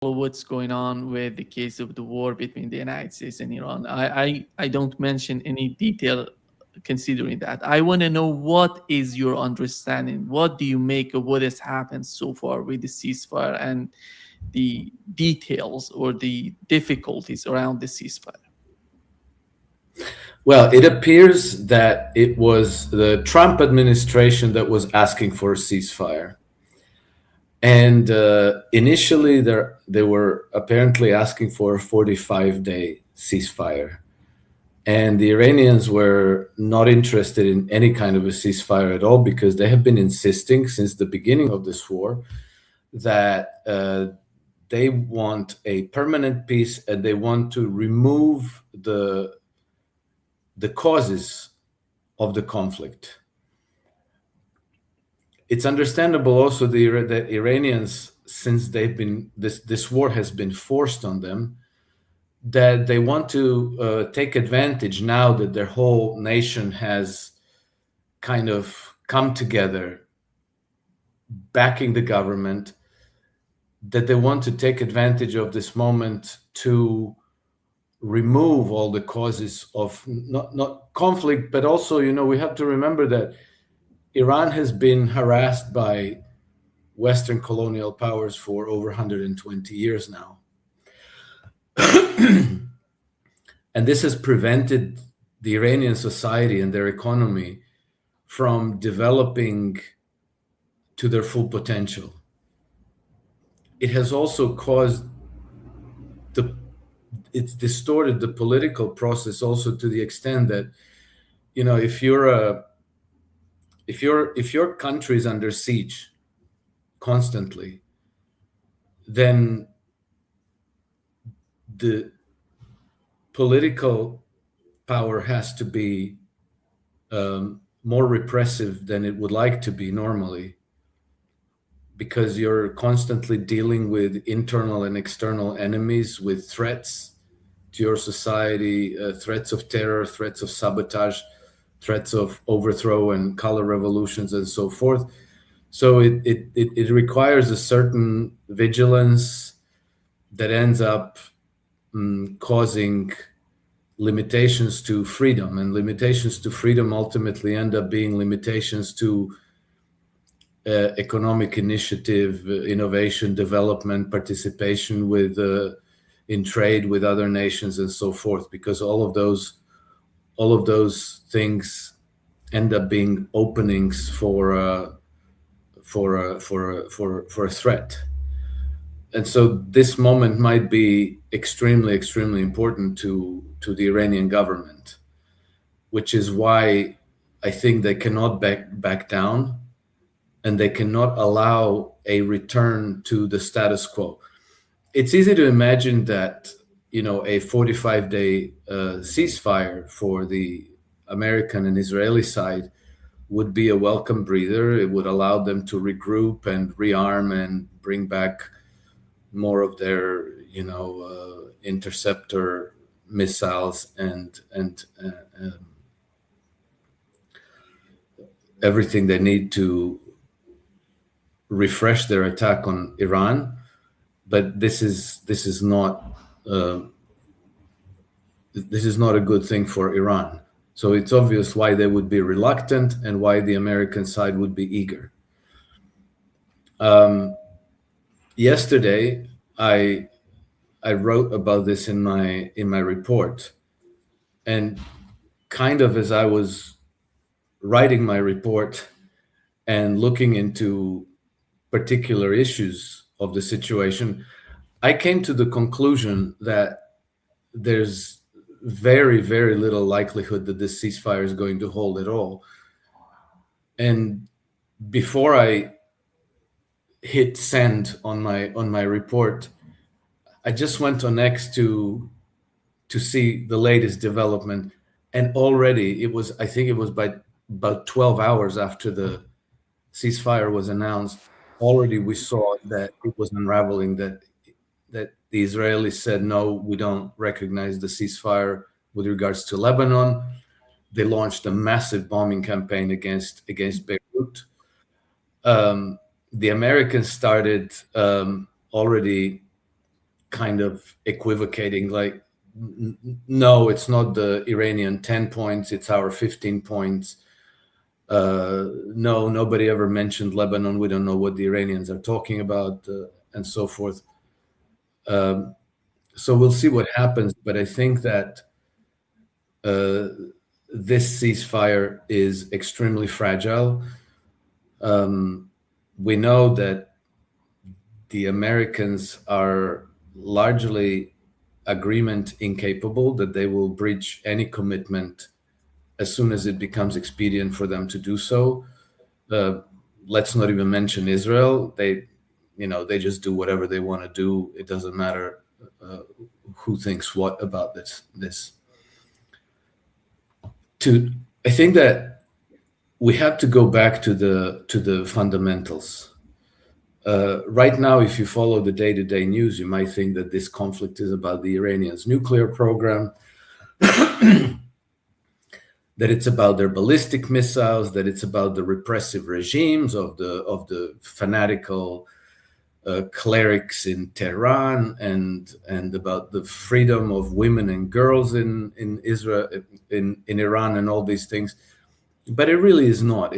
what's going on with the case of the war between the United States and Iran. I don't mention any detail considering that. I want to know what is your understanding? What do you make of what has happened so far with the ceasefire and the details or the difficulties around the ceasefire? Well, it appears that it was the Trump administration that was asking for a ceasefire. And initially, they were apparently asking for a 45-day ceasefire. And the Iranians were not interested in any kind of a ceasefire at all because they have been insisting since the beginning of this war that they want a permanent peace and they want to remove the causes of the conflict. It's understandable also that Iranians, since they've been this war has been forced on them, that they want to take advantage now that their whole nation has kind of come together, backing the government, that they want to take advantage of this moment to remove all the causes of not conflict, but also, we have to remember that Iran has been harassed by Western colonial powers for over 120 years now. And this has prevented the Iranian society and their economy from developing to their full potential. It has also caused it's distorted the political process also to the extent that, if your country is under siege constantly, then the political power has to be more repressive than it would like to be normally, because you're constantly dealing with internal and external enemies, with threats to your society, threats of terror, threats of sabotage, threats of overthrow and color revolutions and so forth. So it requires a certain vigilance that ends up causing limitations to freedom, and limitations to freedom ultimately end up being limitations to economic initiative, innovation, development, participation with in trade with other nations and so forth, because all of those things end up being openings for a threat. And so this moment might be extremely, extremely important to the Iranian government, which is why I think they cannot back down, and they cannot allow a return to the status quo. It's easy to imagine that, a 45-day ceasefire for the American and Israeli side would be a welcome breather. It would allow them to regroup and rearm and bring back more of their, interceptor missiles and everything they need to refresh their attack on Iran. But this is not a good thing for Iran. So it's obvious why they would be reluctant and why the American side would be eager. Yesterday, I wrote about this in my report, and kind of as I was writing my report and looking into particular issues of the situation, I came to the conclusion that there's very, very little likelihood that this ceasefire is going to hold at all. And before I hit send on my report, I just went on X to see the latest development, and already I think it was by about 12 hours after the ceasefire was announced, already we saw that it was unraveling, that the Israelis said, no, we don't recognize the ceasefire with regards to Lebanon. They launched a massive bombing campaign against Beirut. The Americans started already kind of equivocating, like, no, it's not the Iranian 10 points, it's our 15 points. No, nobody ever mentioned Lebanon. We don't know what the Iranians are talking about, and so forth. So we'll see what happens. But I think that uh, this ceasefire is extremely fragile. We know that the Americans are largely agreement incapable, that they will breach any commitment as soon as it becomes expedient for them to do so. Uh, let's not even mention Israel. They just do whatever they want to do. It doesn't matter who thinks what about this. To I think that we have to go back to the fundamentals. Right now, if you follow the day-to-day news, you might think that this conflict is about the Iranians' nuclear program, that it's about their ballistic missiles, that it's about the repressive regimes of the fanatical clerics in Tehran, and about the freedom of women and girls in Israel, in Iran, and all these things. But it really is not.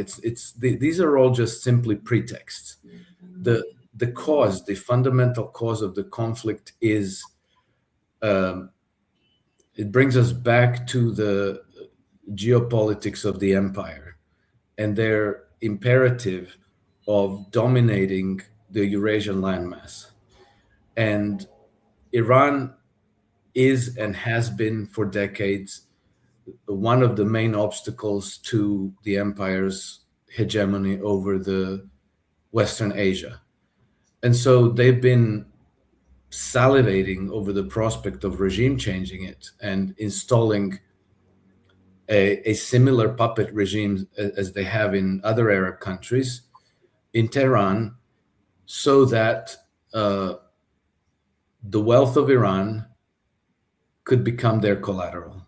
These are all just simply pretexts. The fundamental cause of the conflict is, it brings us back to the geopolitics of the empire and their imperative of dominating the Eurasian landmass. And Iran is and has been for decades one of the main obstacles to the empire's hegemony over the Western Asia. And so they've been salivating over the prospect of regime changing it and installing a similar puppet regime as they have in other Arab countries in Tehran, so that the wealth of Iran could become their collateral.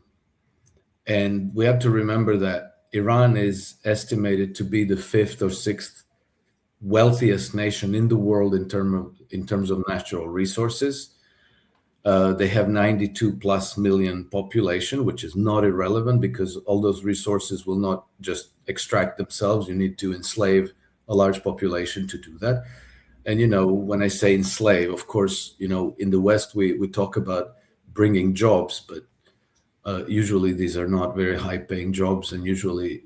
And we have to remember that Iran is estimated to be the fifth or sixth wealthiest nation in the world in terms of natural resources. They have 92 plus million population, which is not irrelevant, because all those resources will not just extract themselves. You need to enslave a large population to do that. And, when I say enslave, of course, in the West, we talk about bringing jobs, but usually these are not very high paying jobs. And usually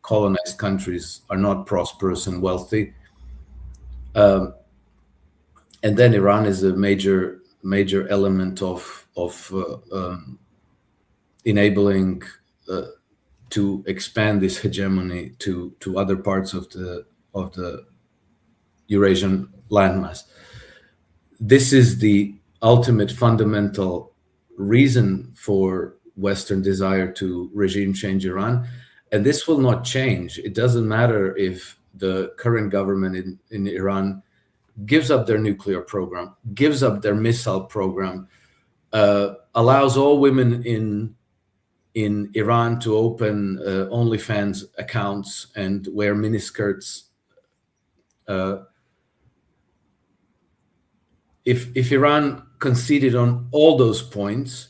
colonized countries are not prosperous and wealthy. And then Iran is a major element of enabling to expand this hegemony to other parts of the Eurasian landmass. This is the ultimate fundamental reason for Western desire to regime change Iran, and this will not change. It doesn't matter if the current government in Iran gives up their nuclear program, gives up their missile program, allows all women in Iran to open OnlyFans accounts and wear miniskirts. If Iran conceded on all those points,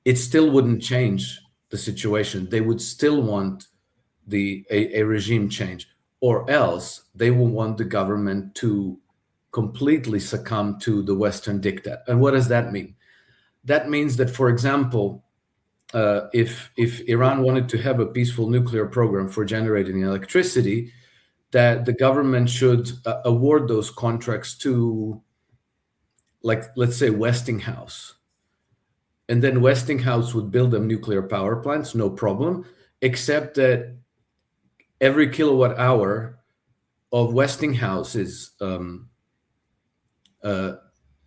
it still wouldn't change the situation. They would still want a regime change, or else they will want the government to completely succumb to the Western diktat. And what does that mean? That means that, for example, if Iran wanted to have a peaceful nuclear program for generating electricity, that the government should award those contracts to, like, let's say, Westinghouse. And then Westinghouse would build them nuclear power plants, no problem, except that every kilowatt hour of Westinghouse's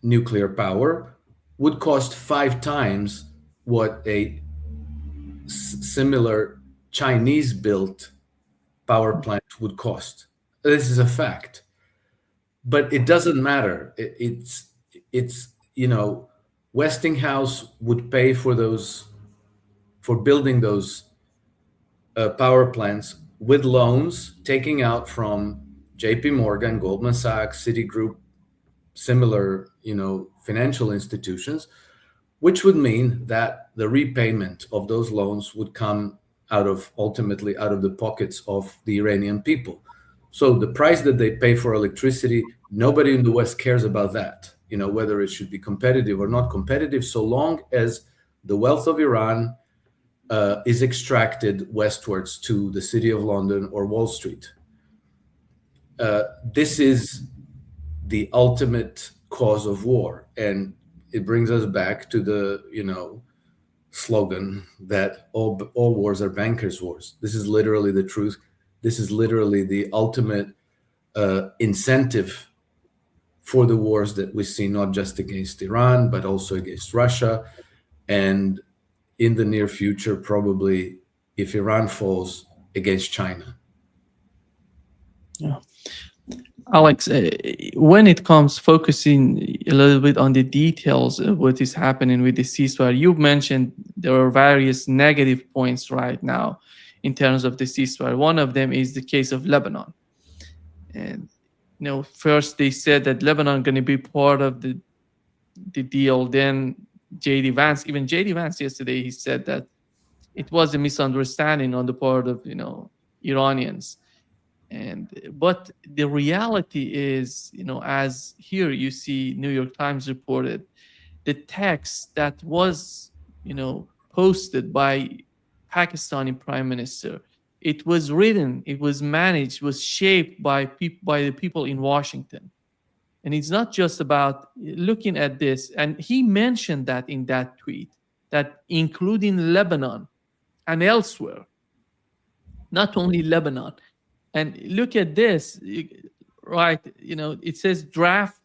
nuclear power would cost 5 times what a similar Chinese-built power plant would cost. This is a fact, but it doesn't matter. It's Westinghouse would pay for building those power plants with loans taking out from J.P. Morgan, Goldman Sachs, Citigroup, similar, financial institutions, which would mean that the repayment of those loans would come ultimately out of the pockets of the Iranian people. So the price that they pay for electricity, nobody in the West cares about that, whether it should be competitive or not competitive, so long as the wealth of Iran is extracted westwards to the City of London or Wall Street. This is the ultimate cause of war. And it brings us back to the, slogan that all wars are bankers' wars. This is literally the truth. This is literally the ultimate incentive for the wars that we see, not just against Iran, but also against Russia. And in the near future, probably, if Iran falls, against China. Yeah. Alex, when it comes focusing a little bit on the details of what is happening with the ceasefire, you mentioned there are various negative points right now in terms of the ceasefire. One of them is the case of Lebanon. And first they said that Lebanon going to be part of the deal. Then even JD Vance yesterday, he said that it was a misunderstanding on the part of Iranians. But the reality is, as here you see New York Times reported, the text that was posted by Pakistani Prime Minister, it was written, it was managed, was shaped by the people in Washington. And it's not just about looking at this. And he mentioned that in that tweet, that including Lebanon and elsewhere, not only Lebanon. And look at this, right? It says draft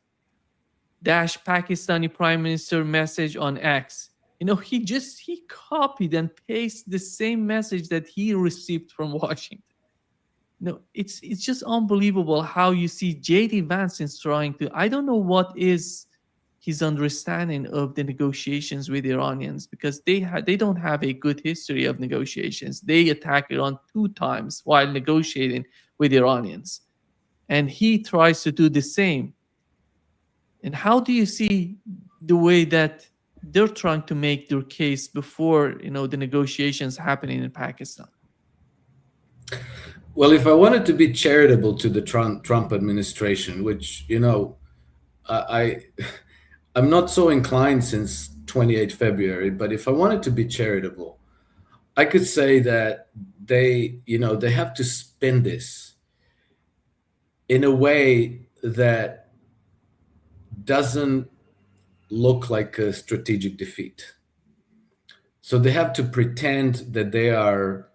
dash Pakistani Prime Minister message on X. He copied and pasted the same message that he received from Washington. It's just unbelievable how you see JD Vance is trying to. I don't know what is his understanding of the negotiations with Iranians, because they don't have a good history of negotiations. They attacked Iran 2 times while negotiating with Iranians, and he tries to do the same. And how do you see the way that they're trying to make their case before the negotiations happening in Pakistan? Well, if I wanted to be charitable to the Trump administration, which I'm not so inclined since 28 February, but if I wanted to be charitable, I could say that they have to spin this in a way that doesn't look like a strategic defeat. So they have to pretend that they are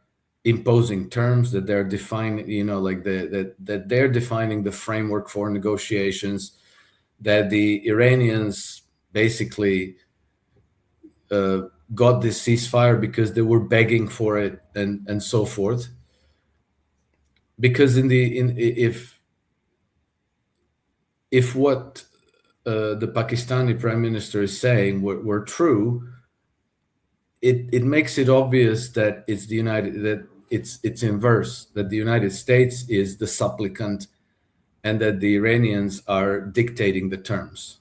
imposing terms, that they're defining, that they're defining the framework for negotiations, that the Iranians basically got this ceasefire because they were begging for it, and so forth. Because if what the Pakistani Prime Minister is saying were true, it makes it obvious that it's inverse, that the United States is the supplicant and that the Iranians are dictating the terms.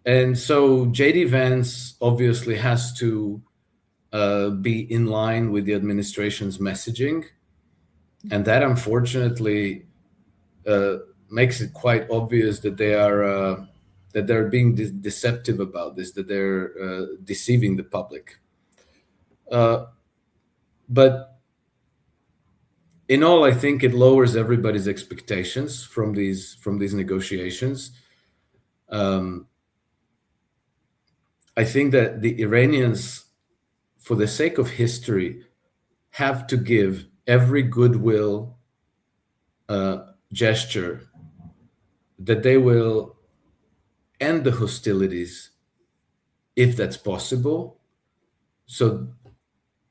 And so JD Vance obviously has to be in line with the administration's messaging, and that unfortunately makes it quite obvious that they're being deceptive about this, that they're deceiving the public. But in all, I think it lowers everybody's expectations from these negotiations. I think that the Iranians, for the sake of history, have to give every goodwill gesture that they will end the hostilities if that's possible. So,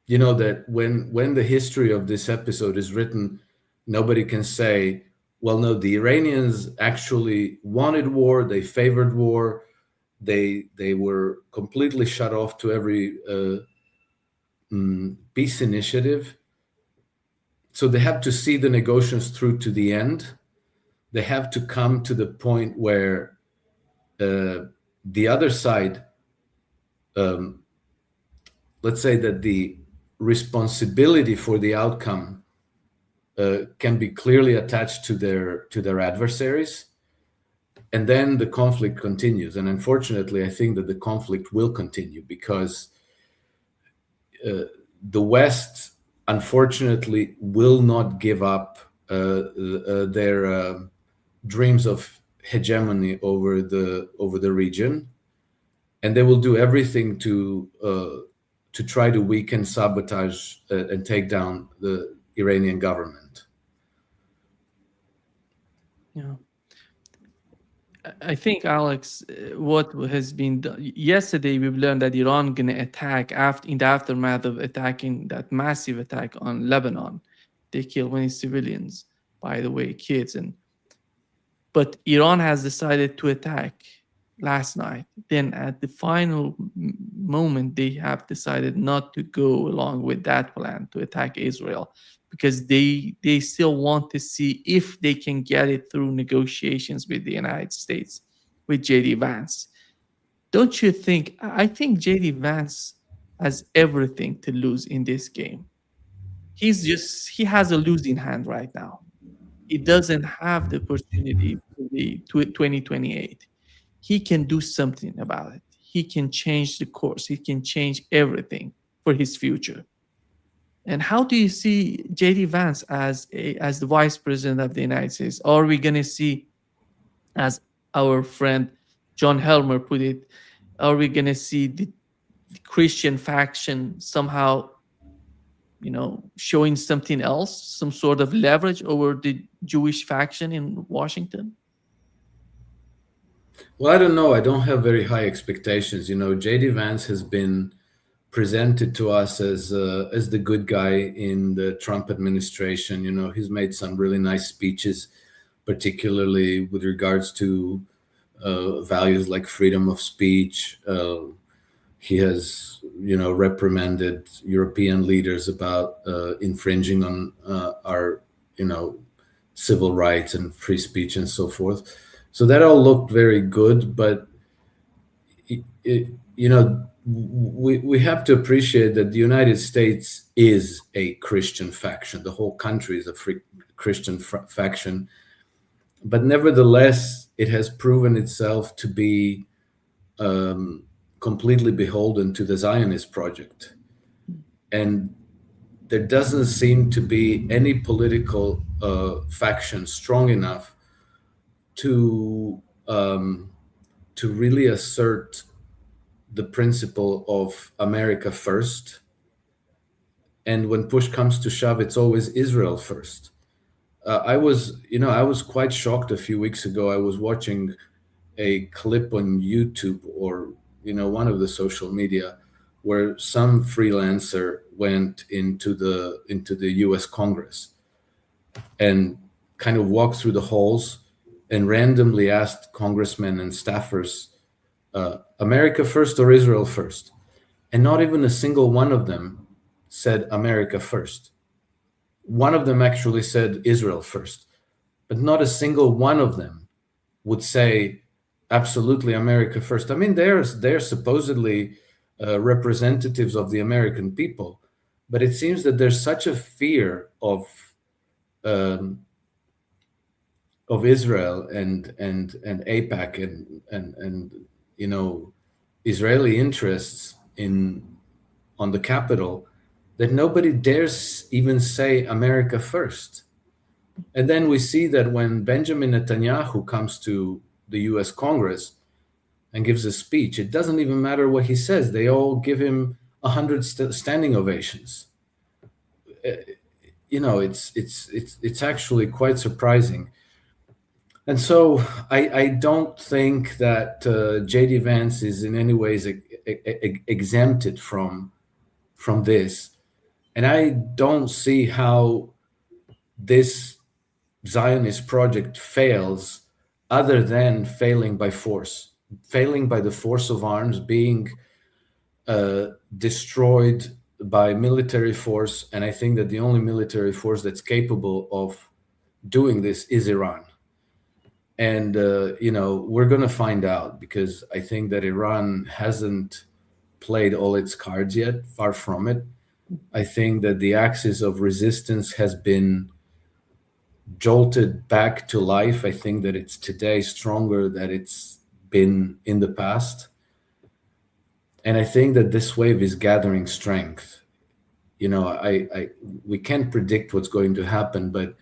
that when the history of this episode is written, nobody can say, well, no, the Iranians actually wanted war, they favored war, they were completely shut off to every peace initiative. So they have to see the negotiations through to the end. They have to come to the point where the other side, um, let's say that the responsibility for the outcome can be clearly attached to their adversaries, and then the conflict continues. And unfortunately, I think that the conflict will continue because the West, unfortunately, will not give up their dreams of hegemony over the region, and they will do everything to try to weaken, sabotage, and take down the Iranian government. Yeah. I think, Alex, what has been done yesterday, we've learned that Iran going to attack after in the aftermath of attacking that massive attack on Lebanon. They killed many civilians, by the way, kids, and but Iran has decided to attack last night. Then at the final moment, they have decided not to go along with that plan to attack Israel because they still want to see if they can get it through negotiations with the United States, with JD Vance. Don't you think? I think JD Vance has everything to lose in this game. He has a losing hand right now. He doesn't have the opportunity for the 2028. He can do something about it. He can change the course. He can change everything for his future. And how do you see JD Vance as the vice president of the United States? Are we going to see, as our friend John Helmer put it, are we going to see the Christian faction somehow, showing something else, some sort of leverage over the Jewish faction in Washington? Well, I don't know. I don't have very high expectations. JD Vance has been presented to us as the good guy in the Trump administration. He's made some really nice speeches, particularly with regards to values like freedom of speech. He has, reprimanded European leaders about infringing on our, civil rights and free speech and so forth. So that all looked very good, but we have to appreciate that the United States is a Christian faction. The whole country is a Christian faction, but nevertheless, it has proven itself to be completely beholden to the Zionist project, and there doesn't seem to be any political faction strong enough to really assert the principle of America first. And when push comes to shove, it's always Israel first. I was quite shocked a few weeks ago. I was watching a clip on YouTube or one of the social media where some freelancer went into the U.S. Congress and kind of walked through the halls and randomly asked congressmen and staffers, America first or Israel first? And not even a single one of them said America first. One of them actually said Israel first, but not a single one of them would say absolutely America first. I mean, they're supposedly representatives of the American people, but it seems that there's such a fear of Israel and AIPAC and Israeli interests on the Capitol that nobody dares even say America first. And then we see that when Benjamin Netanyahu comes to the US Congress and gives a speech, it doesn't even matter what he says. They all give him 100 standing ovations. It's actually quite surprising. And so I don't think that JD Vance is in any ways exempted from this. And I don't see how this Zionist project fails other than failing by force, failing by the force of arms, being destroyed by military force. And I think that the only military force that's capable of doing this is Iran. And we're going to find out, because I think that Iran hasn't played all its cards yet. Far from it. I think that the axis of resistance has been jolted back to life. I think that it's today stronger than it's been in the past. And I think that this wave is gathering strength. We can't predict what's going to happen, but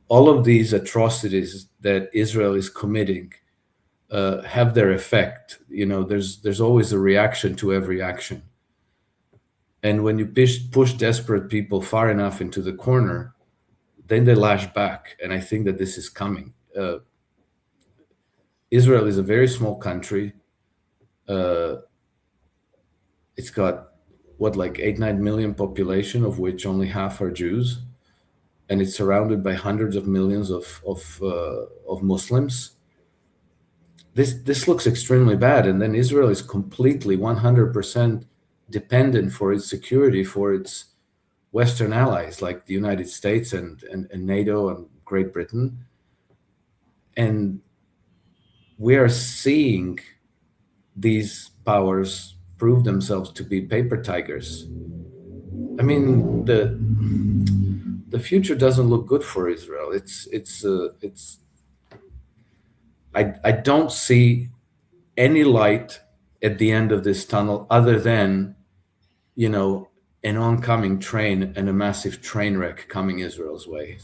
all of these atrocities that Israel is committing have their effect. There's always a reaction to every action. And when you push desperate people far enough into the corner, then they lash back. And I think that this is coming. Israel is a very small country. It's got like 8-9 million population, of which only half are Jews, and it's surrounded by hundreds of millions of Muslims. This looks extremely bad, and then Israel is completely 100% dependent for its security for its Western allies like the United States and NATO and Great Britain. And we are seeing these powers prove themselves to be paper tigers. I mean, the future doesn't look good for Israel. I don't see any light at the end of this tunnel other than, an oncoming train and a massive train wreck coming Israel's way.